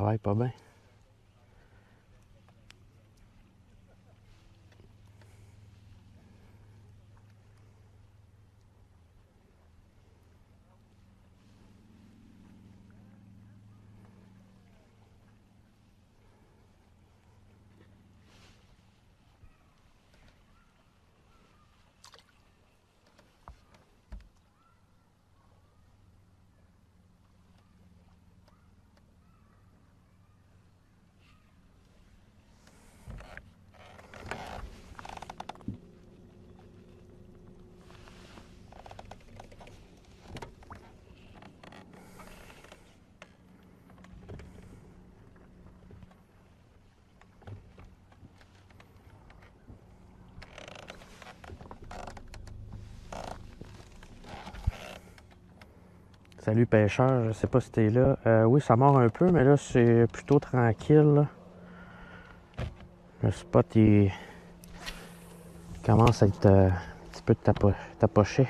travaille pas bien. Salut pêcheur, je sais pas si t'es là. Oui, ça mord un peu, mais là c'est plutôt tranquille. Là. Le spot il commence à être un petit peu tapoché.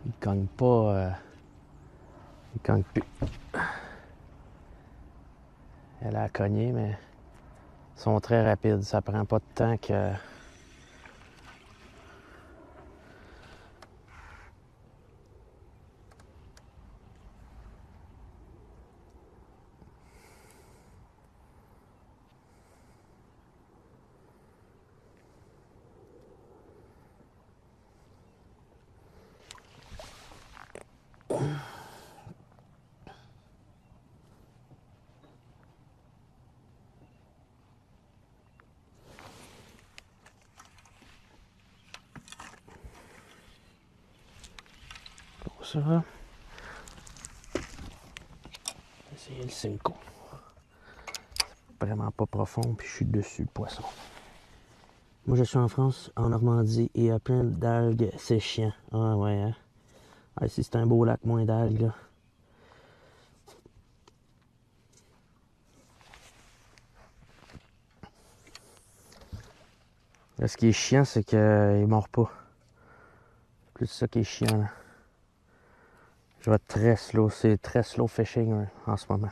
Il cogne pas. Il cogne plus. Elle a cogné, mais ils sont très rapides. Ça prend pas de temps que. Ça va. Essayer le Cinco. Vraiment pas profond, puis je suis dessus le poisson. Moi je suis en France, en Normandie, et il y a plein d'algues, c'est chiant. Ah ouais, hein. Ah, si c'est un beau lac, moins d'algues là. Là, ce qui est chiant, c'est qu'il mord pas. Plus ça qui est chiant là. Je vais très slow, c'est très slow fishing hein, en ce moment.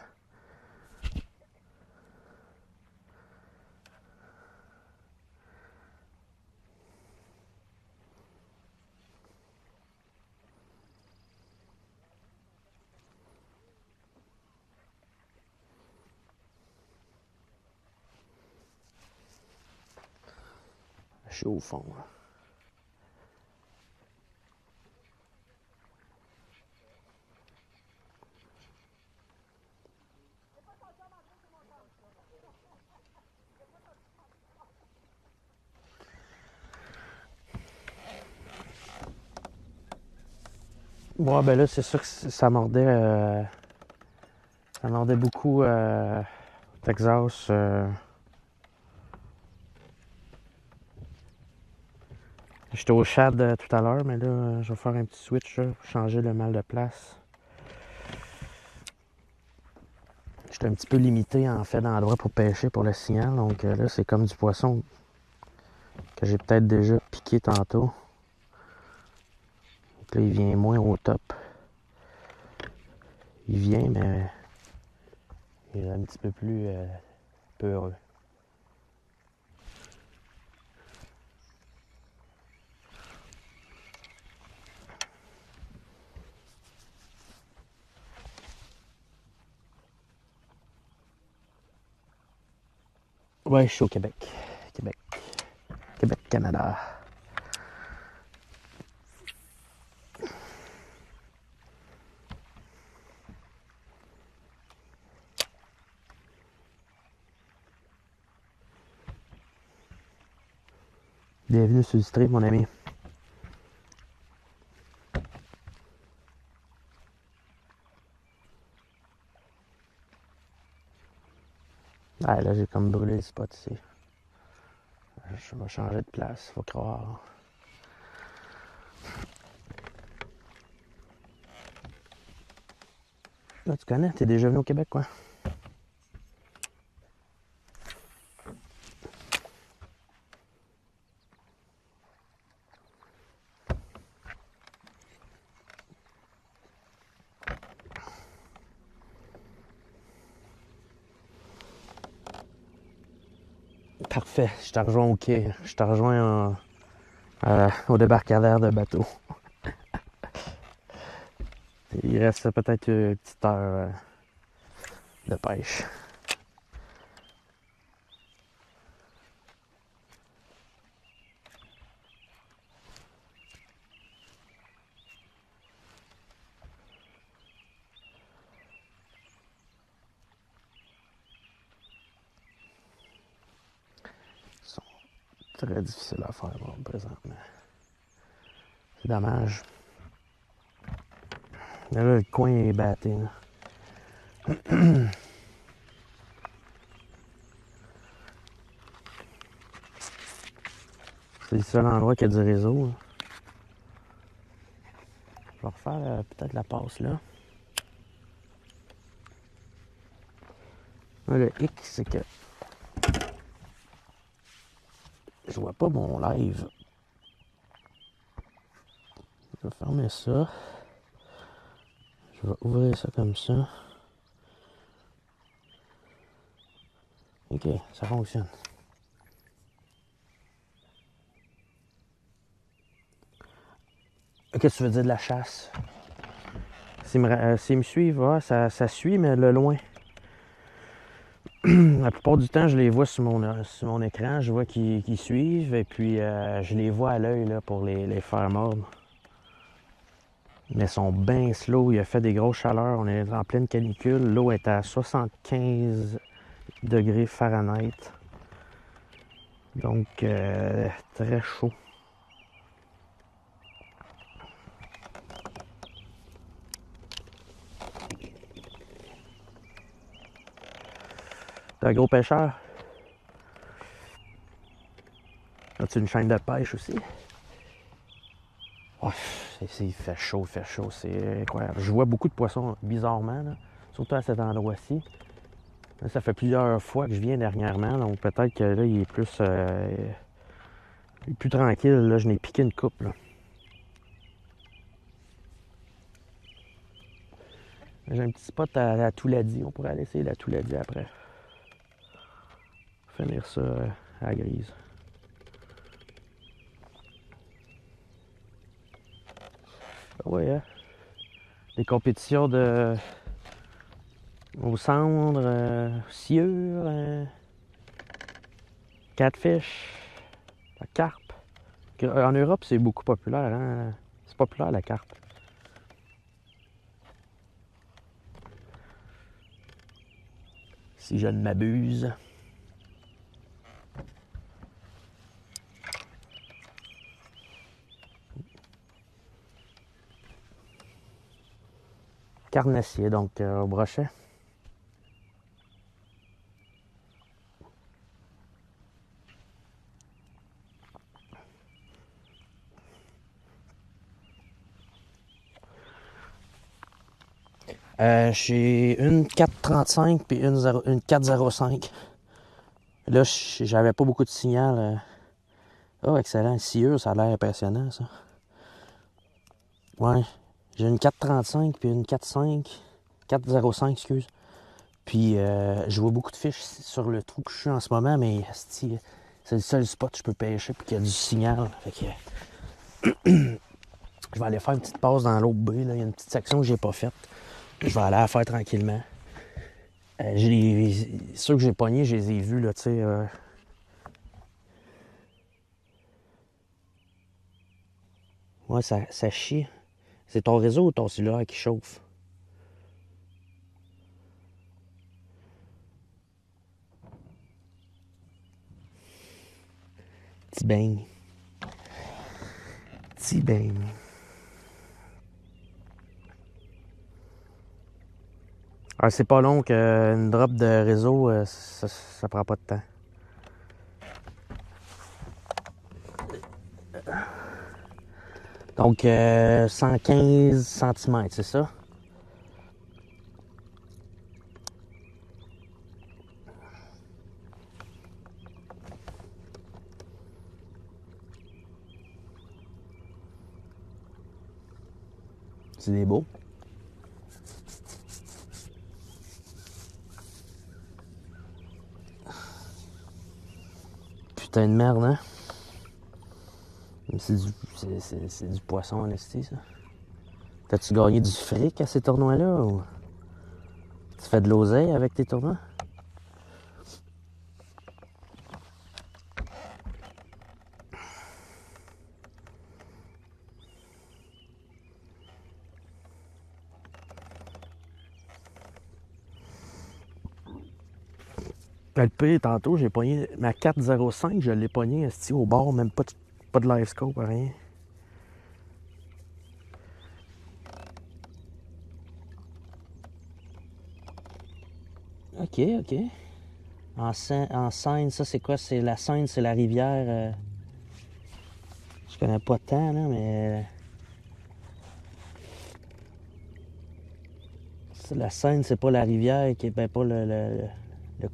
Je suis au fond là. Bon, ben là, c'est sûr que ça mordait beaucoup au Texas. J'étais au Shad tout à l'heure, mais là, je vais faire un petit switch, là, pour changer le mal de place. J'étais un petit peu limité, en fait, d'endroit pour pêcher pour le signal. Donc là, c'est comme du poisson que j'ai peut-être déjà piqué tantôt. Donc là, il vient moins au top. Il vient, mais il est un petit peu plus peureux. Ouais, je suis au Québec. Québec. Québec, Canada. Bienvenue sur le stream, mon ami. Ah, là, j'ai comme brûlé le spot ici. Je vais changer de place, faut croire. Là, tu connais, t'es déjà venu au Québec, quoi. Parfait, je te rejoins au quai. Je te rejoins au débarcadère de bateau. Il reste peut-être une petite heure de pêche. Ils sont très difficiles à faire présentement. C'est dommage. Mais là, le coin est batté. Là. C'est le seul endroit qui a du réseau. Là. Je vais refaire peut-être la passe là. Là, le hic, c'est que je vois pas mon live. Je vais fermer ça. Je vais ouvrir ça comme ça. Ok, ça fonctionne. Qu'est-ce que tu veux dire de la chasse? S'ils me suivent, ouais, ça suit, mais le loin. La plupart du temps, je les vois sur mon écran, je vois qu'ils suivent, et puis je les vois à l'œil là, pour les faire mordre. Mais ils sont bien slow, il a fait des grosses chaleurs, on est en pleine canicule, l'eau est à 75 degrés Fahrenheit. Donc, très chaud. T'es un gros pêcheur? As-tu une chaîne de pêche aussi? Oh, il fait chaud, c'est incroyable. Je vois beaucoup de poissons, bizarrement, là, surtout à cet endroit-ci. Là, ça fait plusieurs fois que je viens dernièrement, donc peut-être que là, il est plus tranquille. Là, je n'ai piqué une coupe. Là. J'ai un petit spot à la Touladi. On pourrait aller essayer la Touladi après. Finir ça à la grise. Oui, hein? Des compétitions au cendre, sciure, catfish, la carpe. En Europe, c'est beaucoup populaire. Hein? C'est populaire la carpe. Si je ne m'abuse. Carnassier, donc au brochet. J'ai une 4.35 puis une 4.05. Là, j'avais pas beaucoup de signal. Oh, excellent. Sciure, ça a l'air impressionnant, ça. Ouais. J'ai une 4.35 puis une 4.5. 4.05, excuse. Puis, je vois beaucoup de fiches sur le trou que je suis en ce moment, mais c'est le seul spot que je peux pêcher puis qu'il y a du signal. Fait que, je vais aller faire une petite pause dans l'autre baie. Là. Il y a une petite section que j'ai pas faite. Je vais aller la faire tranquillement. Ceux que j'ai pognés, je les ai vus, là, tu sais. Ouais, ça chie. C'est ton réseau ou ton cellulaire qui chauffe? Petit beigne. Petit beigne. Alors, c'est pas long qu'une drop de réseau, ça prend pas de temps. Donc, 115 cm, c'est ça? C'est des beaux. putain de merde, hein? C'est du poisson en esti, ça. T'as-tu gagné du fric à ces tournois-là? Ou tu fais de l'oseille avec tes tournois? Le pire, tantôt, j'ai pogné ma 405, je l'ai pogné au bord, même pas de live scope, rien. Ok, ok. En Seine, ça c'est quoi? C'est la Seine, c'est la rivière. Je connais pas tant, là, mais. La Seine, c'est pas la rivière, qui est ben, pas le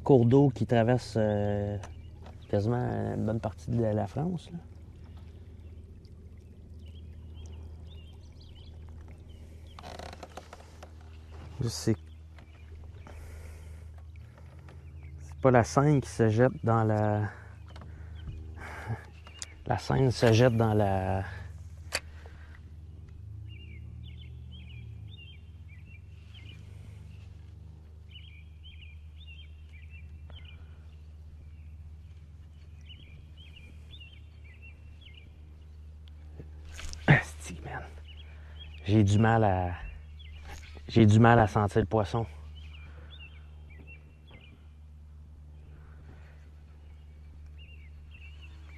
cours d'eau qui traverse quasiment une bonne partie de la France. Là. C'est pas la Seine qui se jette dans la. La Seine se jette dans la. Asti, man. J'ai du mal à. J'ai du mal à sentir le poisson.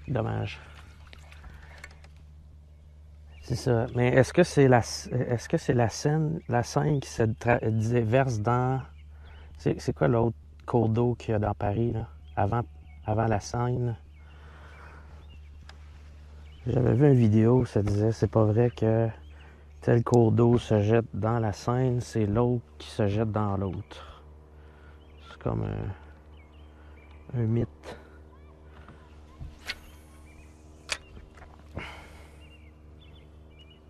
Dommage. C'est ça. Mais est-ce que c'est la Seine qui se déverse dans. C'est quoi l'autre cours d'eau qu'il y a dans Paris, là? Avant la Seine? J'avais vu une vidéo où ça disait c'est pas vrai que tel cours d'eau se jette dans la Seine, c'est l'autre qui se jette dans l'autre. C'est comme un mythe.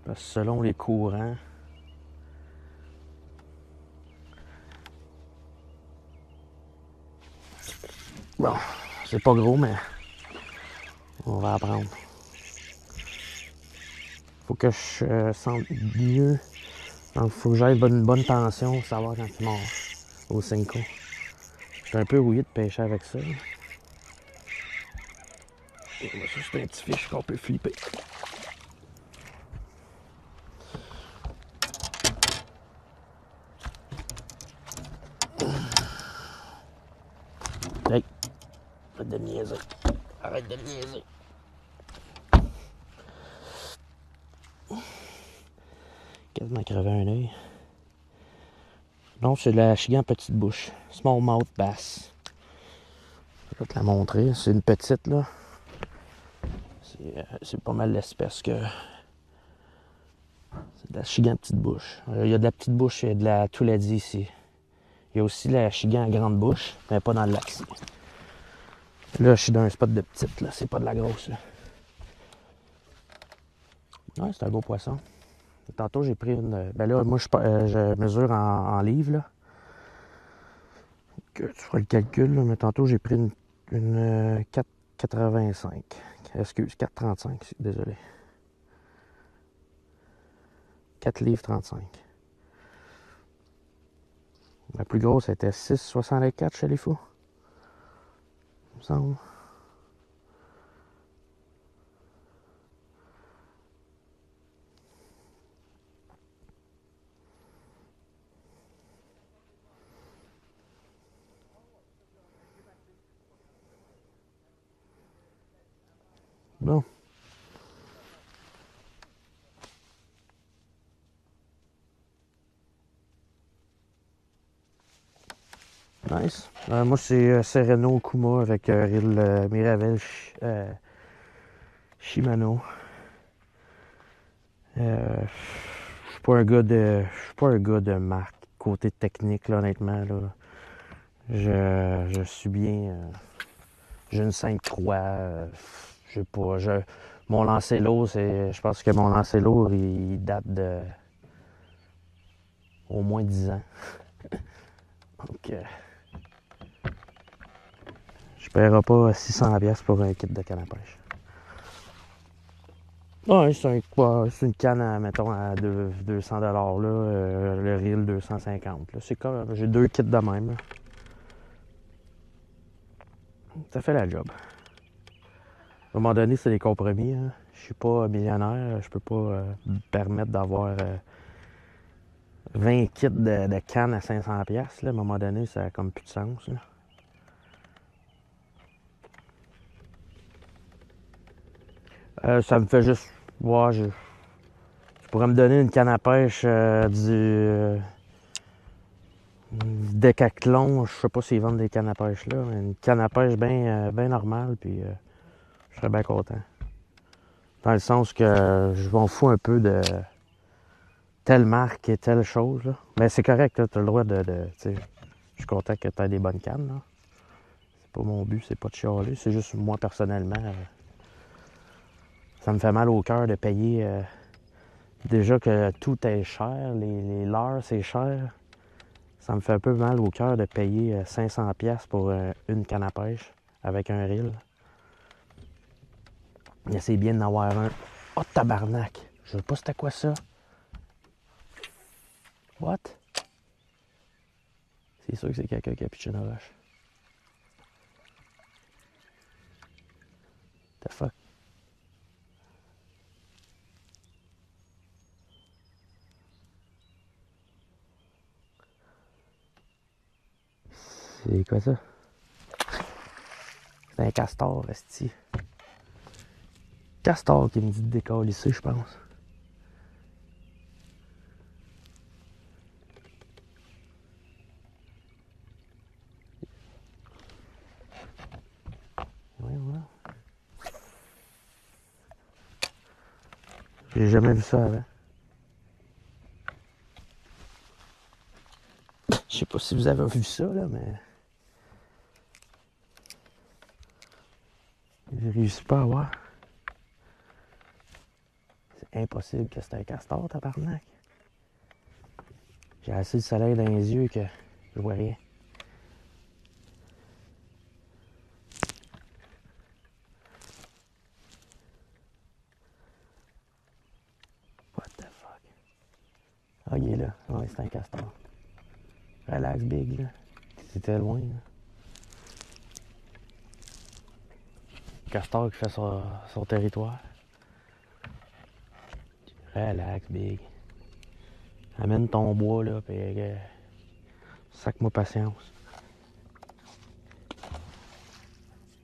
Parce que selon les courants, bon, c'est pas gros, mais on va apprendre. Faut que je sente mieux. Donc, faut que j'aille une bonne tension pour savoir quand il mord au Cinco. Je suis un peu rouillé de pêcher avec ça. Et là, ça, c'est un petit fiche qu'on peut flipper. Hey, arrête de niaiser. Arrête de niaiser. Quasiment crevé un œil. Non, c'est de la chigan petite bouche. Smallmouth bass. Je vais te la montrer. C'est une petite, là. C'est pas mal l'espèce que... C'est de la chigan petite bouche. Il y a de la petite bouche et de la touladie ici. Il y a aussi la chigan à grande bouche, mais pas dans le lac ici. Là, je suis dans un spot de petite, là. C'est pas de la grosse, là. Ouais, c'est un beau poisson. Tantôt, j'ai pris une... Ben là, moi, je mesure en livres, là. Que tu feras le calcul, là, mais tantôt, j'ai pris une 4,85. Excuse, 4,35, désolé. 4 livres 35. La plus grosse, était 6,64 chez les fous. Il me semble. Bon. Nice. Moi, c'est Sereno Kuma avec reel Miravel Shimano. Je suis pas un gars de marque côté technique, là, honnêtement. Là. Je suis bien. J'ai une 5-3. Je sais pas. Mon lancer lourd, je pense que mon lancer lourd, il date de au moins 10 ans. Donc, je paierai pas 600$ pour un kit de canne à pêche. Ouais, c'est une canne, mettons, à 200$, là, le reel 250$. C'est comme, j'ai 2 kits de même. Là. Ça fait la job. À un moment donné, c'est des compromis. Hein. Je suis pas millionnaire, je peux pas me permettre d'avoir 20 kits de cannes à 500$. Là. À un moment donné, ça a comme plus de sens. Là. Ça me fait juste... Ouais, tu pourrais me donner une canne à pêche du Decathlon. Je sais pas s'ils vendent des cannes à pêche là, mais une canne à pêche bien normale, puis je serais bien content. Dans le sens que je m'en fous un peu de telle marque et telle chose. Là. Mais c'est correct, tu as le droit de je suis content que tu aies des bonnes cannes. Là. C'est pas mon but, c'est pas de chialer. C'est juste moi personnellement. Ça me fait mal au cœur de payer. Déjà que tout est cher, les leurres c'est cher. Ça me fait un peu mal au cœur de payer 500$ pour une canne à pêche avec un reel. Mais c'est bien d'en avoir un. Oh tabarnak! Je sais pas c'était quoi ça. What? C'est sûr que c'est quelqu'un qui a pitché une roche. The fuck? C'est quoi ça? C'est un castor, esti. Castor qui me dit de décalisser, je pense. Ouais, voilà. J'ai jamais vu ça avant. Je sais pas si vous avez vu ça, là, mais... J'ai réussi pas à voir. C'est impossible que c'était un castor, tabarnak. J'ai assez de soleil dans les yeux que je vois rien. What the fuck? Ah, il est là. Ouais, c'est un castor. Relax, big, là. C'était loin, là. Castor qui fait son territoire. Relax, big. Amène ton bois, là, pis sac-moi patience.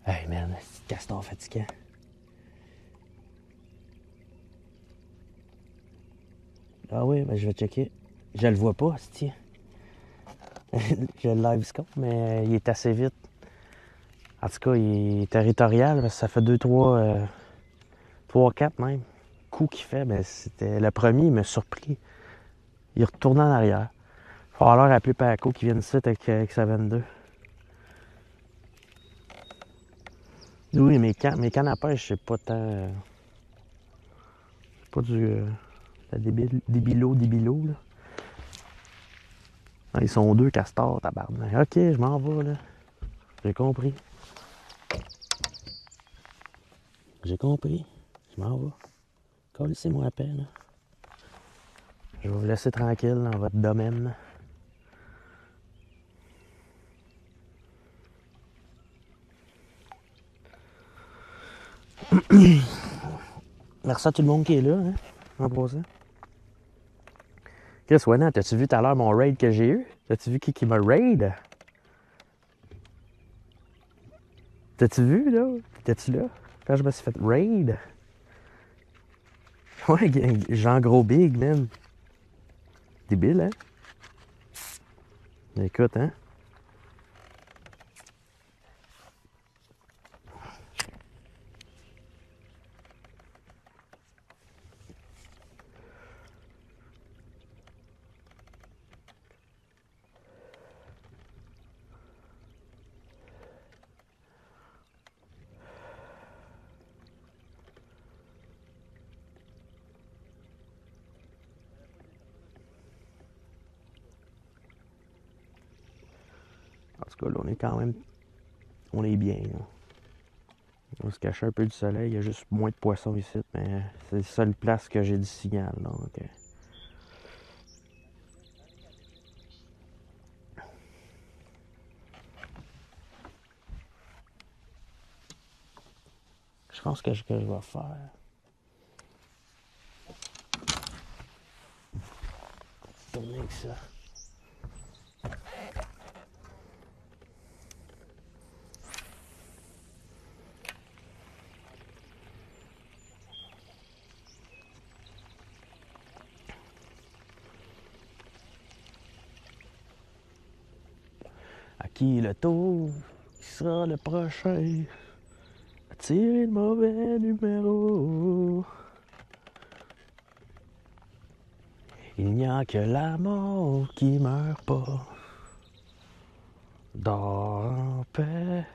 Hey, man, c'est castor fatigant. Ah oui, ben je vais checker. Je le vois pas, c'est J'ai le live scope, mais il est assez vite. En tout cas, il est territorial, parce que ça fait 2, 3, 4 même. Coup qu'il fait, ben c'était le premier, il m'a surpris. Il retourne en arrière. Il va falloir appeler Paco qui vient ici avec sa 22. Oui, mes cannes à pêche, c'est pas tant. C'est pas des bilots, là. Ah, ils sont 2 castors, tabarnak. Ok, je m'en vais, là. J'ai compris. J'ai compris. Je m'en vais. Collez-moi à peine. Je vais vous laisser tranquille dans votre domaine. Merci à tout le monde qui est là, hein, en passant. Chris, Wenat, t'as-tu vu tout à l'heure mon raid que j'ai eu? T'as-tu vu qui m'a raid? T'as-tu vu, là? T'étais-tu là? Quand je me suis fait raid? Ouais, Jean Gros Big, man. Débile, hein? Écoute, hein? En tout cas, là, on est quand même On est bien, là. On va se cacher un peu du soleil. Il y a juste moins de poissons ici, mais c'est la seule place que j'ai du signal. Donc, je pense que ce que je vais faire, tourner avec ça. À qui le tour? Qui sera le prochain? À tirer le mauvais numéro. Il n'y a que la mort qui meurt pas. Dors en paix,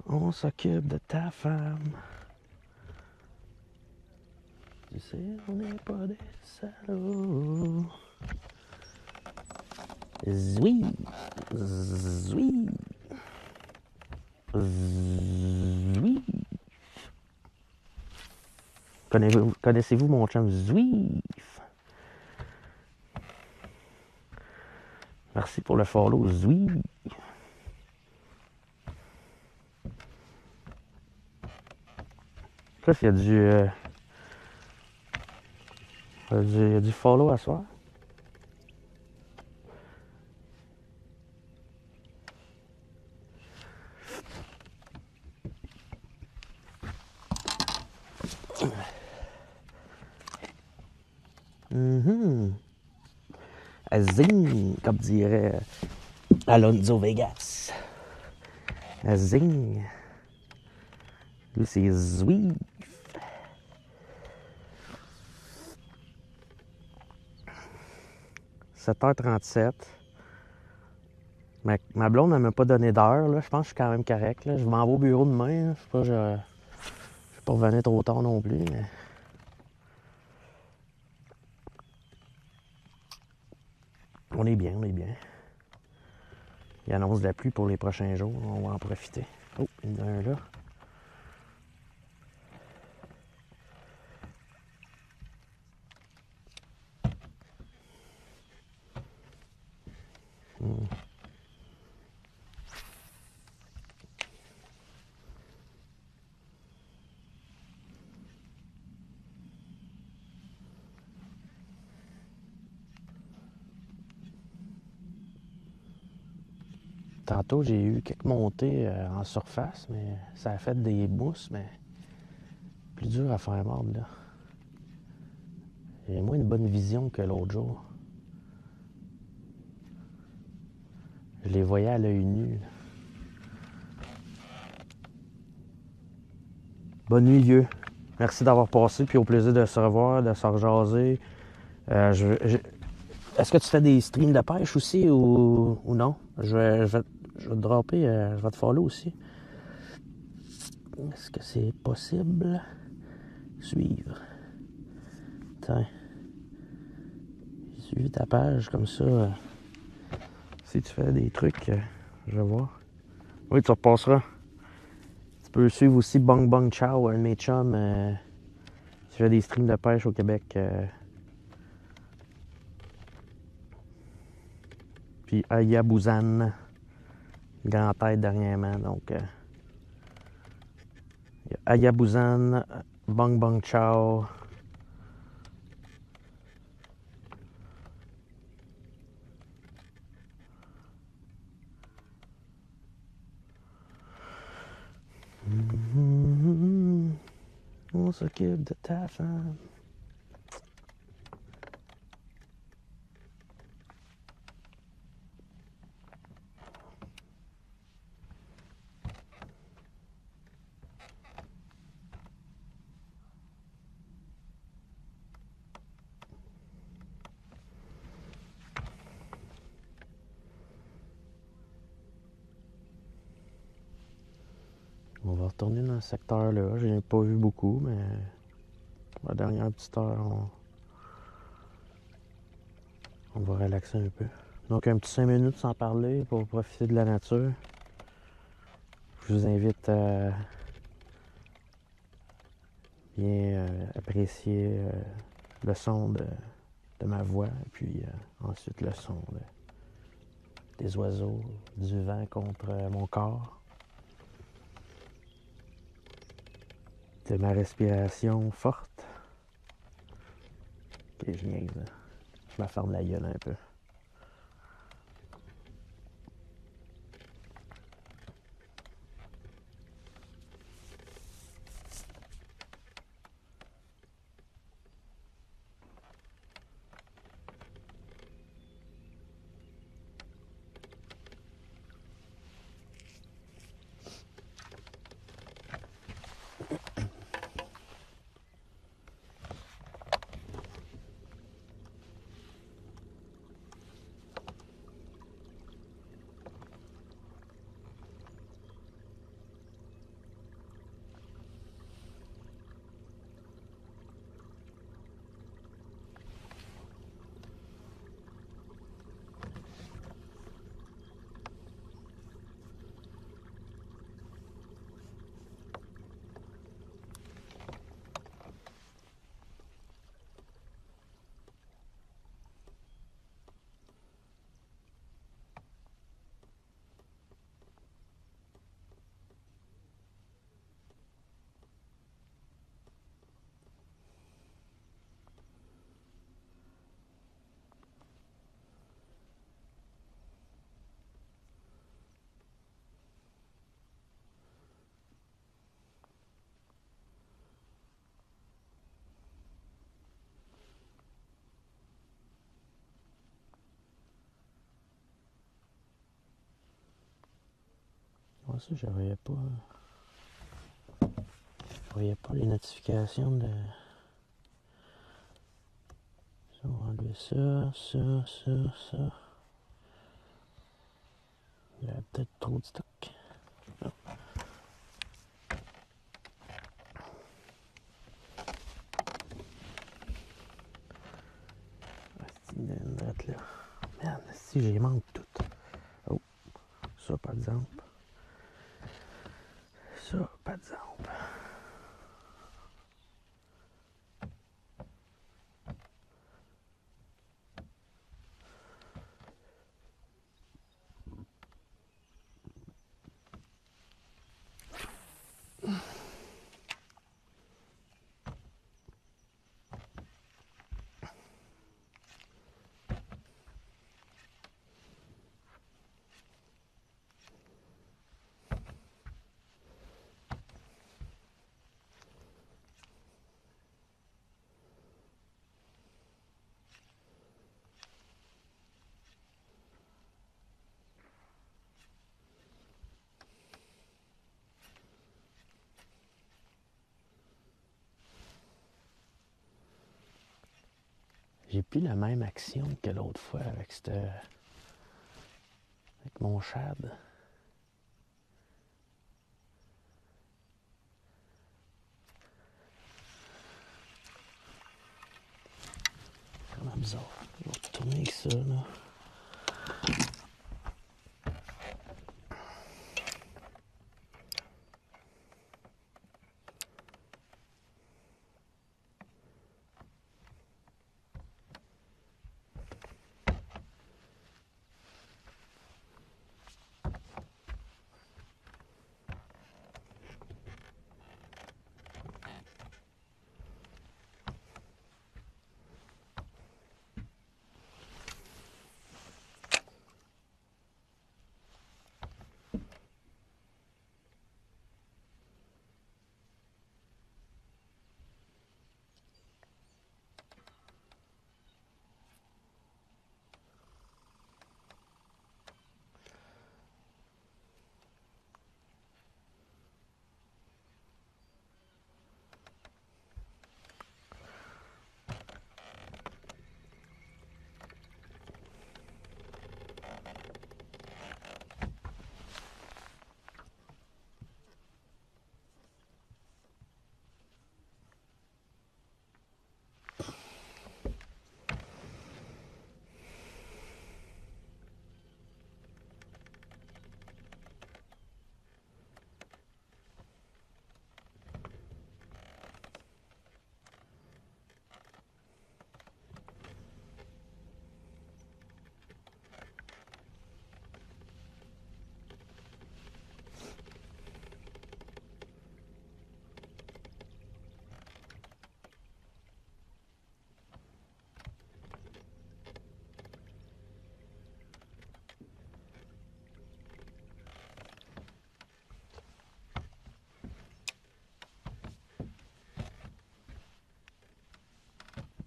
on s'occupe de ta femme. Tu sais, on n'est pas des salauds. Zoui, zoui, zoui. Connaissez-vous mon chum Zouif? Merci pour le follow, Zouif. Chris, il y a du follow à soir. Zing, comme dirait Alonso Vegas. Zing. Lui, c'est Zouif. « 7h37. Ma blonde, elle m'a pas donné d'heure. Là. Je pense que je suis quand même correct. Là. Je m'en vais au bureau demain. Là. Je vais pas revenir trop tard non plus. Mais... On est bien, on est bien. Il annonce de la pluie pour les prochains jours. On va en profiter. Oh, il y en a un là. Tantôt, j'ai eu quelques montées en surface, mais ça a fait des mousses, mais plus dur à faire mordre, là. J'ai moins une bonne vision que l'autre jour. Je les voyais à l'œil nu. Là. Bonne nuit, vieux. Merci d'avoir passé, puis au plaisir de se revoir, de se rejaser. Est-ce que tu fais des streams de pêche aussi ou non? Je vais te dropper, je vais te follow aussi. Est-ce que c'est possible? Suivre. Tiens. J'ai suivi ta page comme ça. Si tu fais des trucs, je vais voir. Oui, tu repasseras. Tu peux suivre aussi Bang Bang Chow, un de mes chums. Si je fais des streams de pêche au Québec. Puis Ayabouzan, grand tête dernièrement. Donc, Ayabouzan, Bang Bang Chow. On s'occupe de ta femme. On va retourner dans ce secteur-là. Je n'ai pas vu beaucoup, mais la dernière petite heure, on va relaxer un peu. Donc un petit 5 minutes sans parler pour profiter de la nature. Je vous invite à bien apprécier le son de ma voix, et puis ensuite le son des oiseaux, du vent contre mon corps, de ma respiration forte. Ok, je niaise, là. Je me ferme la gueule un peu. Moi aussi, je voyais pas les notifications de... On va enlever ça. Il y a peut-être trop de stock. Oh. C'est là. Merde, si j'ai manque tout. Oh, ça, par exemple. Ça, par exemple. J'ai plus la même action que l'autre fois avec mon Shad. C'est vraiment bizarre. Je vais retourner avec ça, là.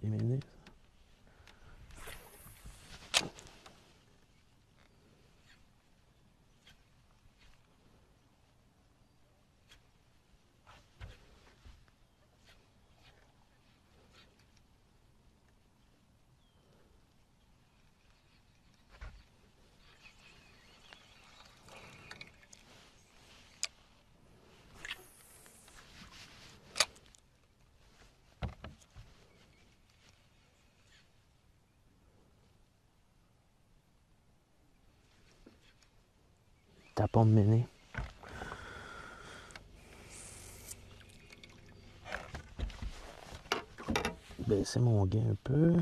des ménés. Tapon de méné. Baisser mon gain un peu.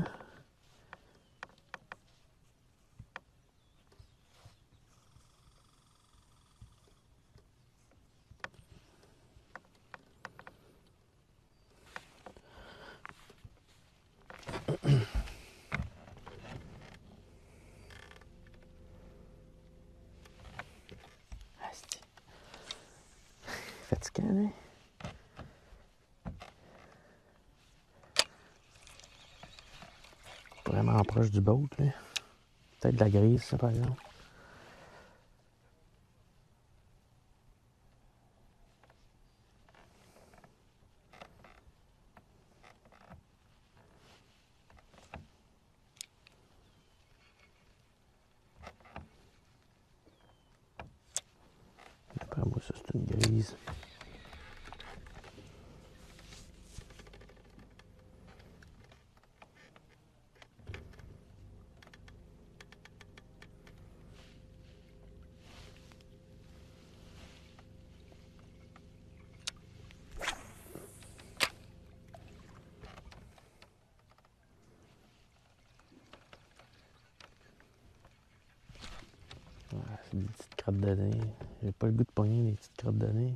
Fatiguant, hein? Vraiment proche du boat, là. Peut-être de la grise, ça, par exemple. D'après moi, ça, c'est une grise. C'est des petites crottes de nez. J'ai pas le goût de pogner les petites crottes de nez.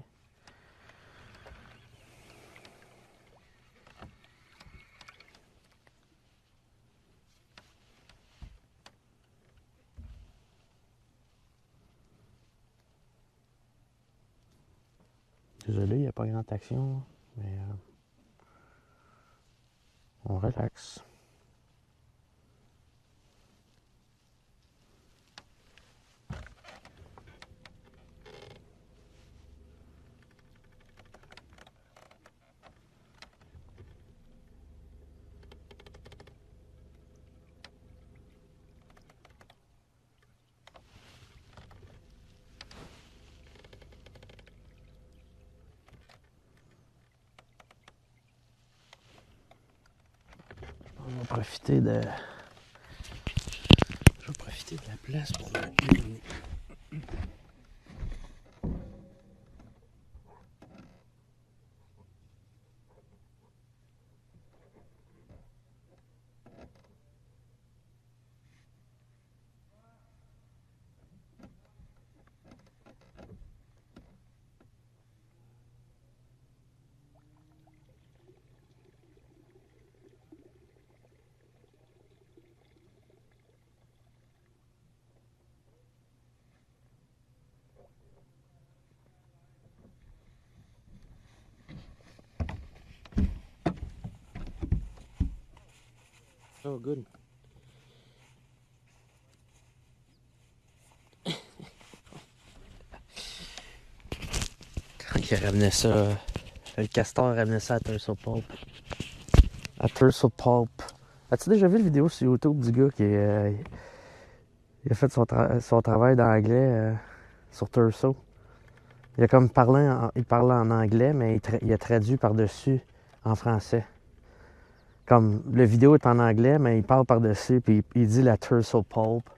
Désolé, il n'y a pas grande action, mais on relaxe. On va profiter de... Je vais profiter de la place pour uriner. Oh, good. Quand il ramenait ça, le castor ramenait ça à Turso Pulp. À Turso Pulp. As-tu déjà vu la vidéo sur YouTube du gars qui il a fait son travail d'anglais sur Turso? Il a comme il parlait en anglais, mais il a traduit par-dessus en français. Comme la vidéo est en anglais, mais il parle par-dessus, puis il dit la Turso Pulp.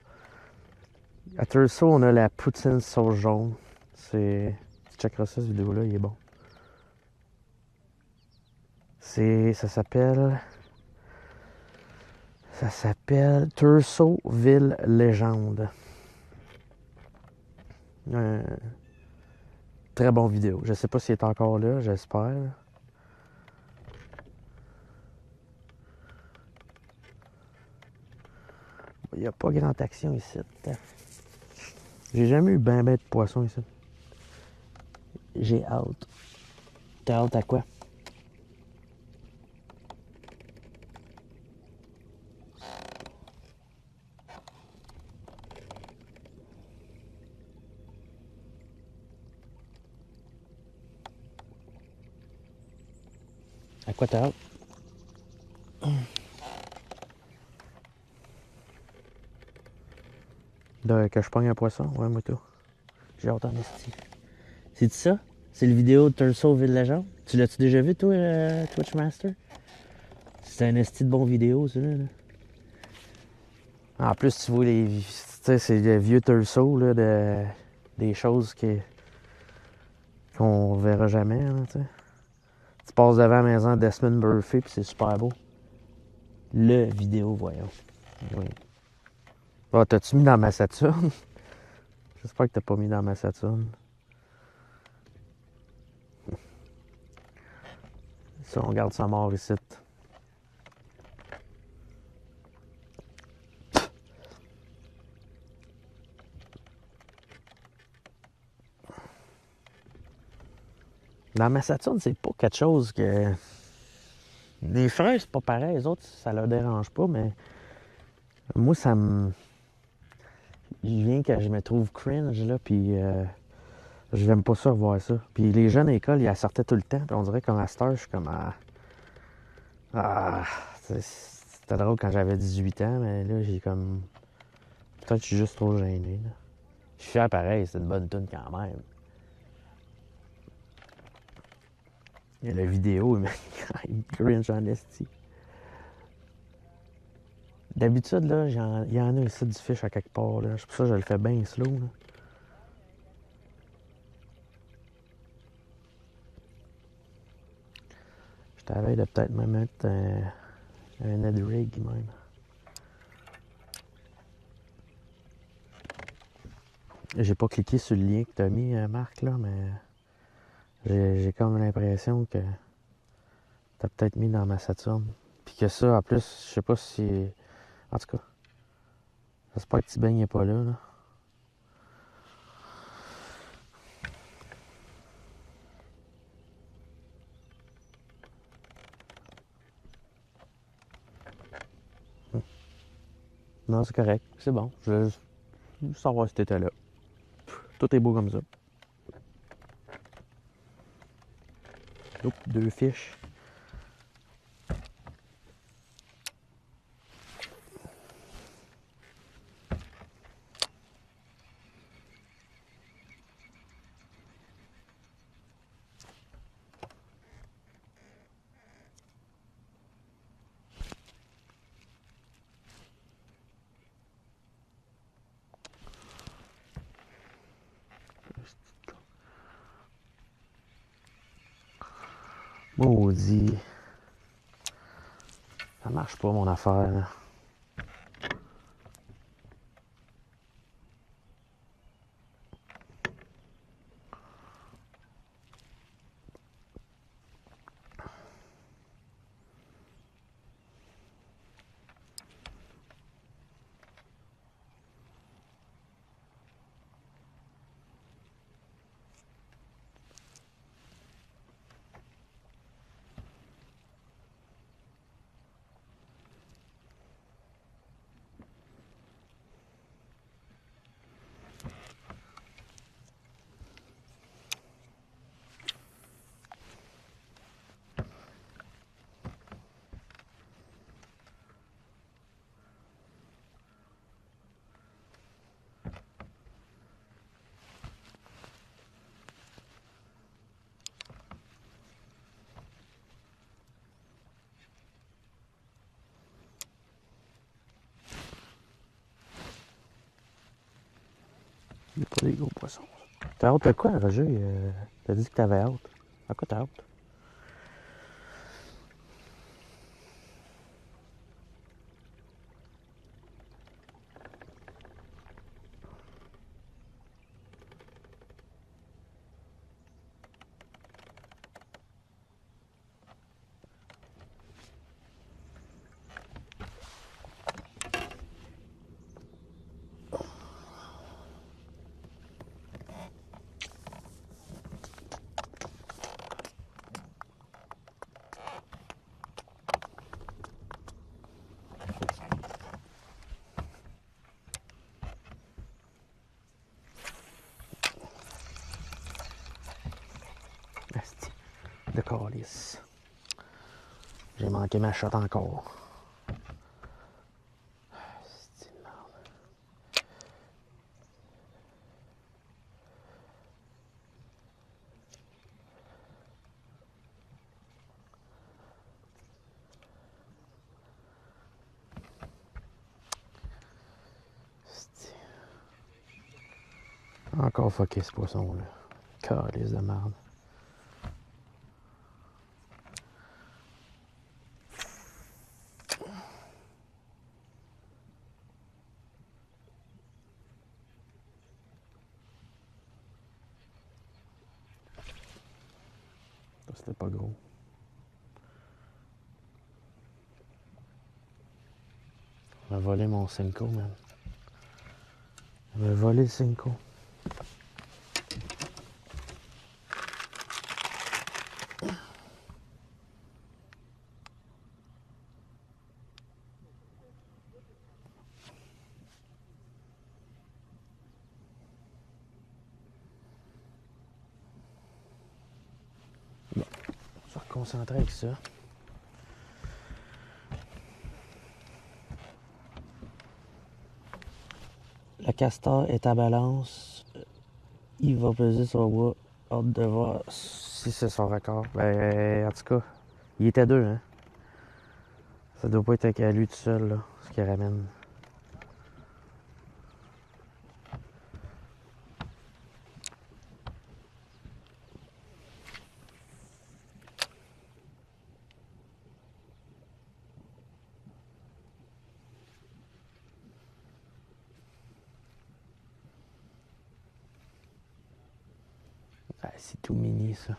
À Turso, on a la poutine sauce jaune. Tu checkeras ça, cette vidéo-là, il est bon. Ça s'appelle Tursoville Légende. Très bon vidéo. Je sais pas s'il est encore là, j'espère. Il n'y a pas grande action ici. J'ai jamais eu ben de poisson ici. J'ai hâte. T'as hâte à quoi? À quoi t'as hâte? Que je pogne un poisson? Ouais, moi tout. J'ai hâte en esti. C'est ça? C'est le vidéo de Turso Ville Legend? Tu l'as-tu déjà vu, toi, Twitchmaster? C'est un esti de bon vidéo, ça, là. En plus, tu vois les. Tu sais, c'est le vieux Turso, là, des choses qu'on verra jamais, là, tu sais. Tu passes devant la maison de Desmond Murphy, puis c'est super beau. Le vidéo, voyons. Oui. Ah, t'as-tu mis dans ma Saturne? J'espère que t'as pas mis dans ma Saturne. Ça, on garde ça mort ici. Dans ma Saturne, c'est pas quelque chose que. Les frères, c'est pas pareil. Les autres, ça leur dérange pas, mais moi, ça me. Il vient que je me trouve cringe, là, puis je n'aime pas ça revoir ça. Puis les jeunes à l'école, ils sortaient tout le temps, puis on dirait qu'en master, je suis comme à. Ah, c'était drôle quand j'avais 18 ans, mais là, j'ai comme. Peut-être que je suis juste trop gêné, là. Je suis fier pareil, c'est une bonne tune quand même. Il y a la vidéo, mais il me cringe en esti. D'habitude, là, il y en a ici du fish à quelque part, là. C'est pour ça que je le fais bien slow, là. Je t'avais de peut-être me mettre un head rig même. J'ai pas cliqué sur le lien que t'as mis, Marc, là, mais j'ai comme l'impression que t'as peut-être mis dans ma Saturne. Puis que ça, en plus, je sais pas si. En tout cas, j'espère que Tibeng n'est pas là, là. Non, c'est correct. C'est bon. Je veux juste savoir si t'étais là. Tout est beau comme ça. Oups, 2 fiches. Maudit. Ça marche pas, mon affaire, là. Il n'y a pas des gros poissons. T'as hâte de quoi, Roger? T'as dit que t'avais hâte. À quoi t'as hâte? Asti, de calice. J'ai manqué ma shot encore. C'est une merde. Encore fucké ce poisson-là. Calice de merde. Ça, c'était pas gros. On a volé mon Cinco, man. On a volé le Cinco. Bon, on va se reconcentrer avec ça. Le castor est à balance. Il va peser sur le bois. Hâte de voir si c'est son record. Ben, en tout cas, il était deux, hein. Ça doit pas être qu'à lui tout seul, là, ce qu'il ramène. Ah, c'est tout mini, ça.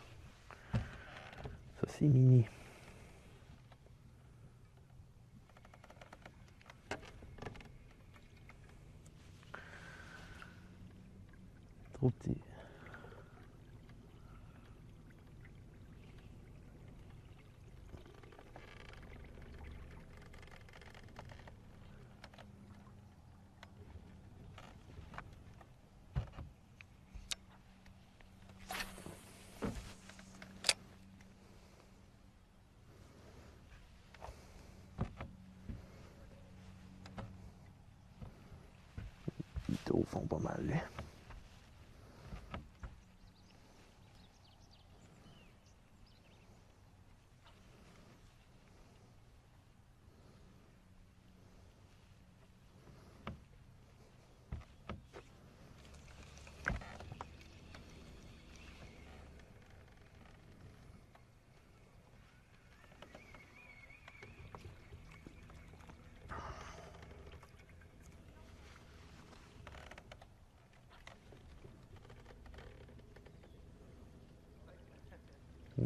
Ça, c'est mini. Trop petit. Les taux font pas mal, là.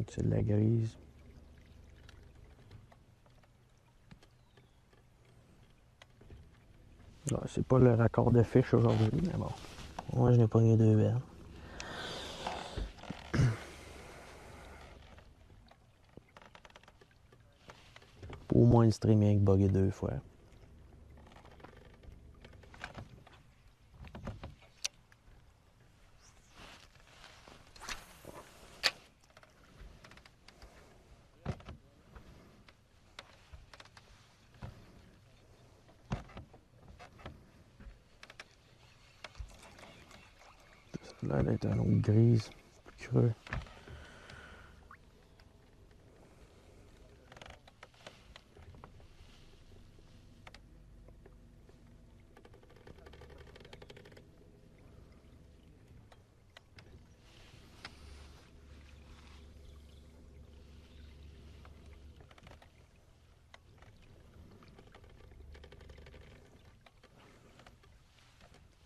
C'est de la grise. Ouais, c'est pas le record de fiche aujourd'hui, mais bon. Moi, je n'ai pogné 2 belles. Au moins le streaming bugué 2 fois. Ça a l'air d'être un autre grise, plus creux.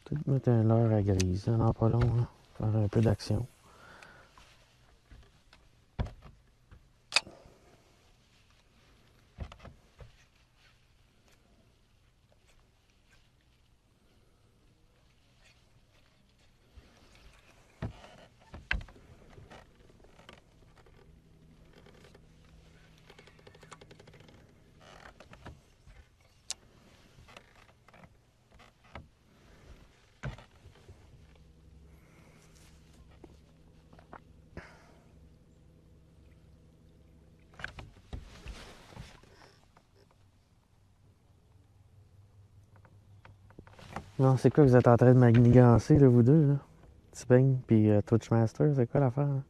Peut-être mettre un leurre à grise, hein, dans pas long, là. Faire un peu d'action. Non, c'est quoi que vous êtes en train de manigancer, là, vous deux, là? T-Bang puis Twitchmaster, c'est quoi l'affaire? Hein?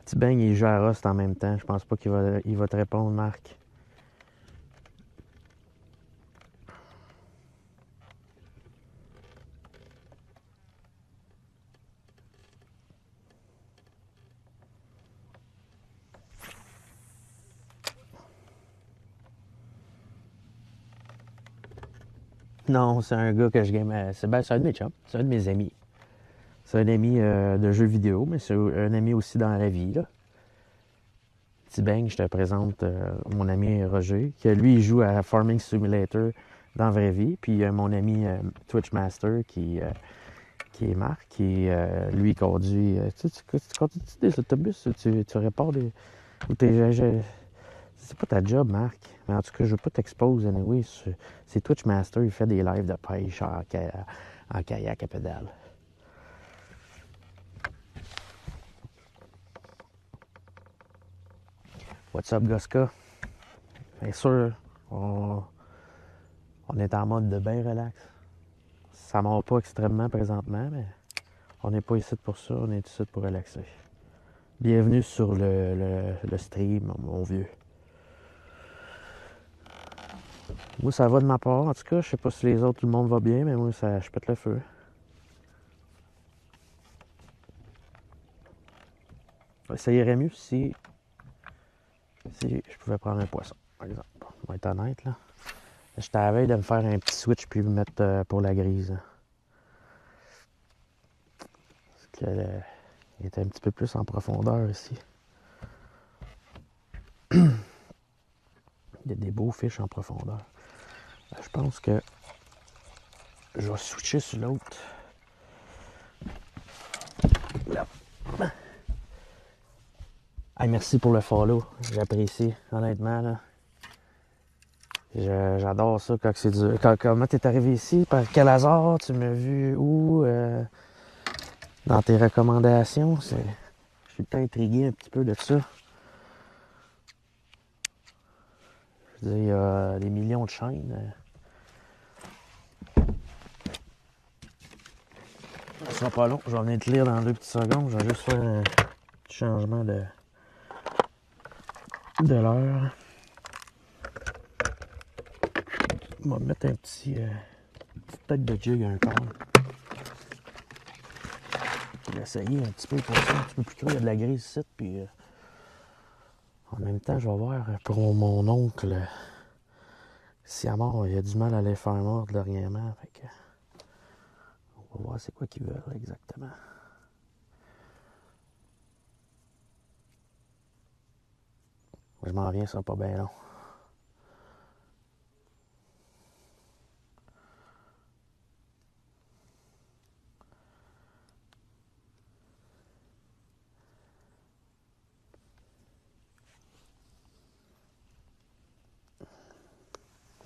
T-Bang, il joue à Rust en même temps. Je pense pas qu'il va te répondre, Marc. Non, c'est un gars que je game. C'est un de mes chums. C'est un de mes amis. C'est un ami de jeux vidéo, mais c'est un ami aussi dans la vie, là. T-Bang, je te présente mon ami Roger, qui lui, il joue à Farming Simulator dans la vraie vie. Puis mon ami Twitchmaster, qui est Marc, qui lui conduit. Tu conduis des autobus, tu répares des. Ou c'est pas ta job, Marc. Mais en tout cas, je veux pas t'exposer. Anyway, c'est Twitchmaster, il fait des lives de pêche en kayak à pédale. What's up, Goska? Bien sûr, on est en mode de bien relax. Ça ne monte pas extrêmement présentement, mais on n'est pas ici pour ça, on est ici pour relaxer. Bienvenue sur le stream, mon vieux. Moi, ça va de ma part. En tout cas, je sais pas si les autres, tout le monde va bien, mais moi, je pète le feu. Ça irait mieux si je pouvais prendre un poisson, par exemple. On va être honnête, là. J'étais à la veille de me faire un petit switch puis me mettre pour la grise. Hein. Parce qu'elle était un petit peu plus en profondeur ici. Il y a des beaux fiches en profondeur. Je pense que je vais switcher sur l'autre. Là. Hey, merci pour le follow. J'apprécie, honnêtement. Là. J'adore ça quand c'est dur. Comment t'es arrivé ici? Par quel hasard? Tu m'as vu où? Dans tes recommandations? Je suis tout intrigué un petit peu de ça. Je veux dire, il y a des millions de chaînes. Ça sera pas long. Je vais venir te lire dans 2 petites secondes. Je vais juste faire un petit changement de l'heure. On va mettre un petit petite tête de jig à un corps. Je vais essayer un petit peu pour ça, un petit peu plus creux. Il y a de la grise ici, puis en même temps, je vais voir pour mon oncle si à mort, il a du mal à les faire mordre dernièrement. Fait que, on va voir c'est quoi qu'ils veulent exactement. Je m'en viens, ça sera pas bien long.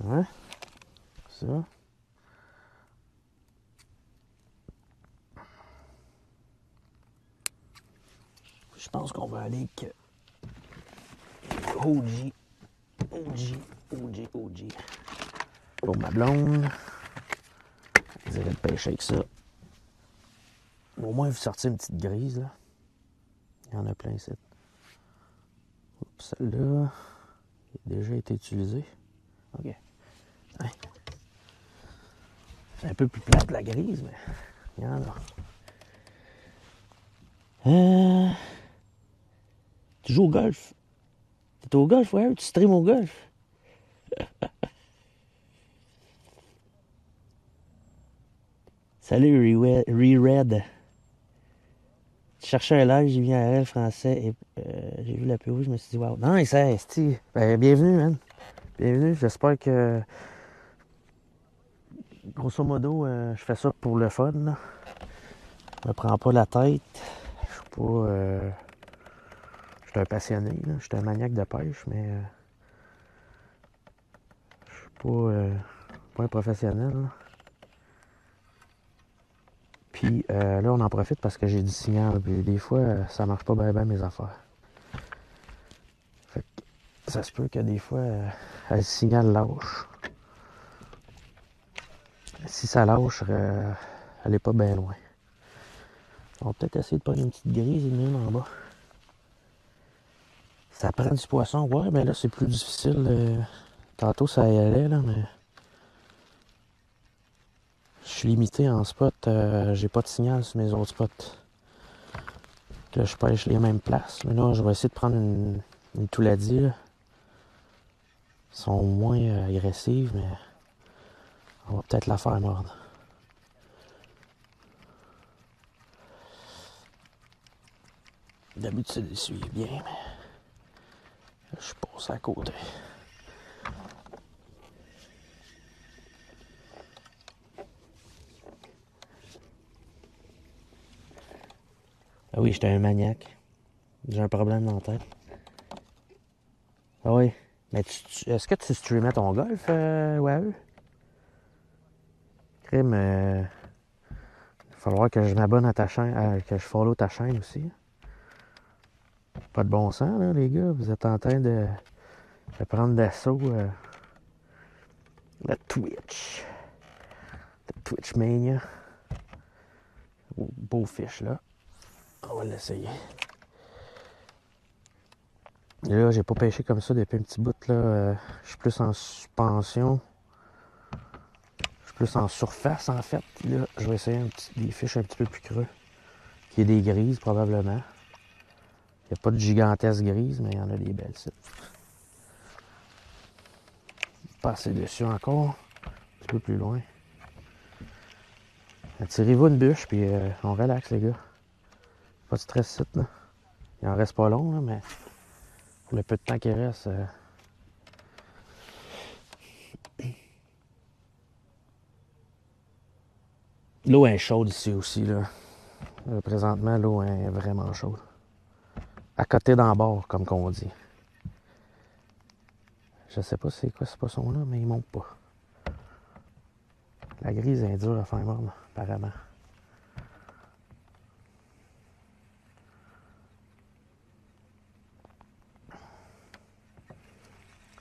Hein? Ça? Je pense qu'on va aller avec OG. Pour ma blonde. Vous allez pêcher avec ça. Au moins, vous sortez une petite grise, là. Il y en a plein ici. Oups, celle-là a déjà été utilisée. OK. Hein. C'est un peu plus plate, la grise, mais il y en a. Tu joues au golf? T'es au golf, ouais? Tu streams au golf? Salut, Re-Red. Tu cherchais un live, j'ai vu un RL français et j'ai vu la PO, je me suis dit, wow. Non, c'est Esti. Ben, bienvenue, man. Bienvenue. J'espère que, grosso modo, je fais ça pour le fun, là. Je me prends pas la tête. Je suis pas. Je suis un passionné, là. Je suis un maniaque de pêche, mais je suis pas un professionnel, là. Puis là, on en profite parce que j'ai du signal. Puis des fois, ça marche pas bien mes affaires. Fait que ça se peut que des fois, le signal lâche. Si ça lâche, elle est pas bien loin. On va peut-être essayer de prendre une petite grise, une en bas. Ça prend du poisson, ouais, mais là, c'est plus difficile. Tantôt, ça y allait, là, mais... Je suis limité en spot. J'ai pas de signal sur mes autres spots. Là, je pêche les mêmes places. Mais là, je vais essayer de prendre une touladie, là. Ils sont moins agressives, mais on va peut-être la faire mordre. D'habitude, ils suivent bien, mais là, je suis passé à côté. Ah oui, j'étais un maniaque. J'ai un problème dans la tête. Ah oui. Mais est-ce que tu streamais ton golf, ouais? Crime, il va falloir que je m'abonne à ta chaîne, que je follow ta chaîne aussi. Pas de bon sens, là, les gars. Vous êtes en train de prendre d'assaut le Twitch. Le Twitch Mania. Beau fish, là. On va l'essayer. Et là, j'ai pas pêché comme ça depuis un petit bout, là. Je suis plus en suspension. Je suis plus en surface, en fait. Puis là, je vais essayer des fiches un petit peu plus creux. Qui est des grises, probablement. Il n'y a pas de gigantesques grises, mais il y en a des belles, ça. Passer dessus encore. Un petit peu plus loin. Attirez-vous une bûche, puis on relaxe, les gars. Pas de stress, ici, là. Il en reste pas long, là, mais pour le peu de temps qu'il reste... L'eau est chaude ici aussi, là. Présentement, l'eau est vraiment chaude. À côté d'en bord, comme qu'on dit. Je sais pas c'est quoi ce poisson-là, mais il monte pas. La grise est dure à faire mordre, apparemment.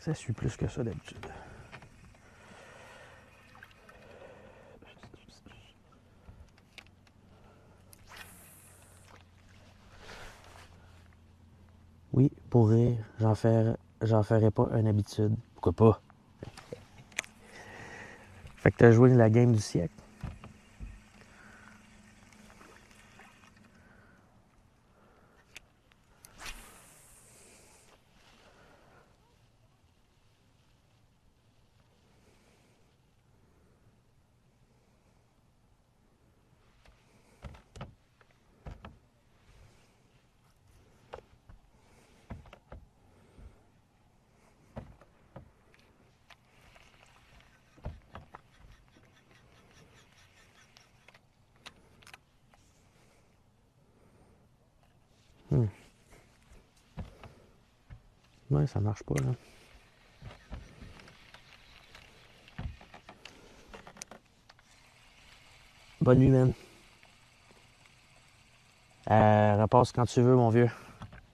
Ça suit plus que ça d'habitude. Oui, pour rire, j'en ferai pas une habitude. Pourquoi pas? Fait que t'as joué la game du siècle. Ouais, ça marche pas, là. Bonne nuit, man. Repasse quand tu veux, mon vieux.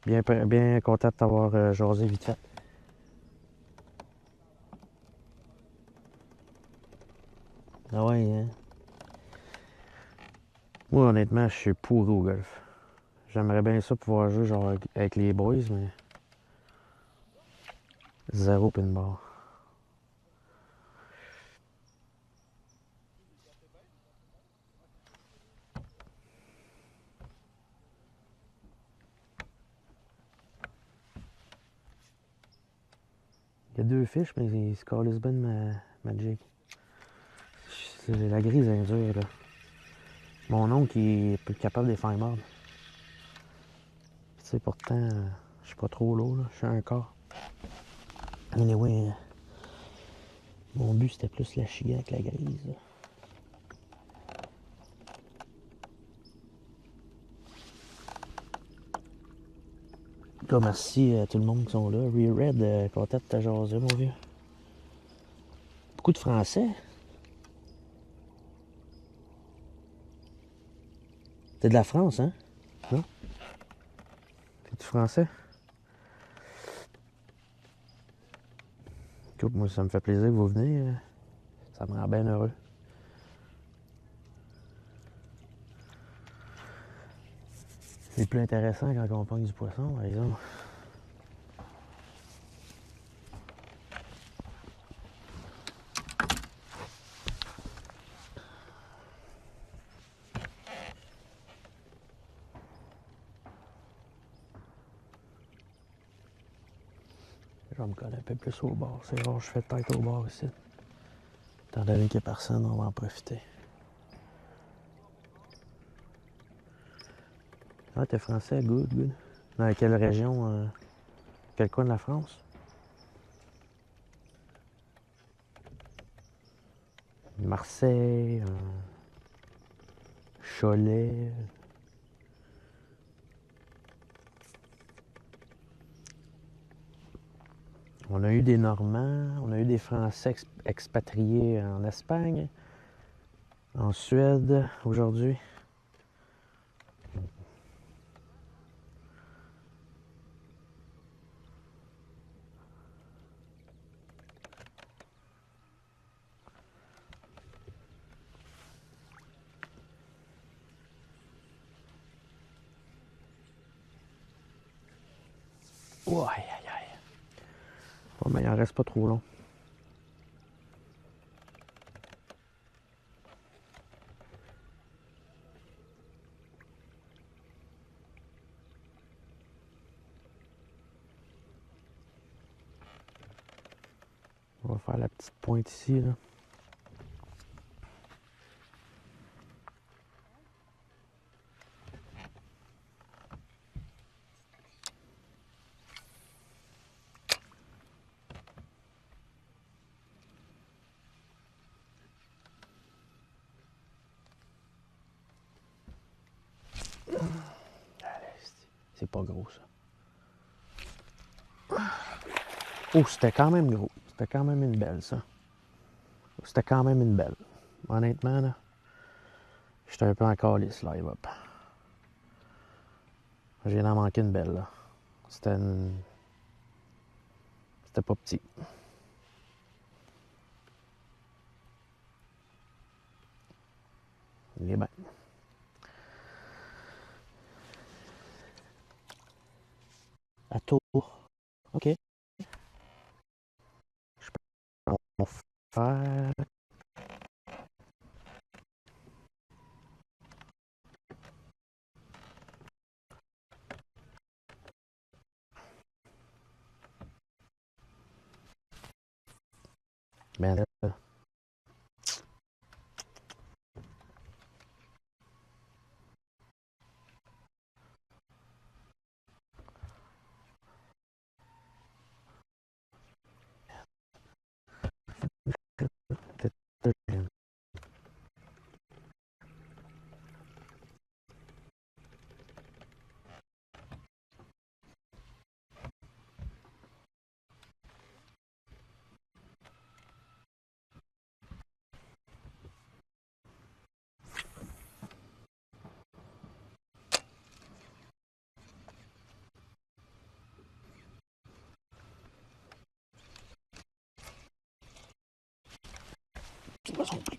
Bien content de t'avoir jasé vite fait. Ah ouais, hein? Moi, honnêtement, je suis pourri au golf. J'aimerais bien ça pouvoir jouer genre avec les boys, mais... Zéro pin bar. Il y a deux fiches, mais ils se calissent bien de ma jig. La grise est dure, là. Mon oncle, il est plus capable de les faire mordre. Tu sais, pourtant, je suis pas trop lourd, là. Je suis un quart. Anyway, mon but, c'était plus la chier avec la grise, là. Là, merci à tout le monde qui sont là. Rear Red, content de ta jaser, mon vieux. Beaucoup de Français. T'es de la France, hein? Non? T'es-tu français? Écoute, moi, ça me fait plaisir que vous venez. Ça me rend bien heureux. C'est plus intéressant quand on pogne du poisson, par exemple. Je vais me coller un peu plus au bord. C'est rare, je fais tête au bord ici. Étant donné qu'il n'y a personne, on va en profiter. Ah, t'es français, good, good. Dans quelle région, quel coin de la France? Marseille, Cholet. On a eu des Normands, on a eu des Français expatriés en Espagne, en Suède aujourd'hui. Oh, aïe, aïe, aïe. Bon, ben, il en reste pas trop long. On va faire la petite pointe ici, là. C'est pas gros, ça. Oh, c'était quand même gros. C'était quand même une belle, ça. C'était quand même une belle. Honnêtement, là, j'étais un peu en calice, là, hop. J'ai en manqué une belle, là. C'était pas petit. Il est bien. À tour. OK. Je peux en faire. Ben là. C'est pas son prix.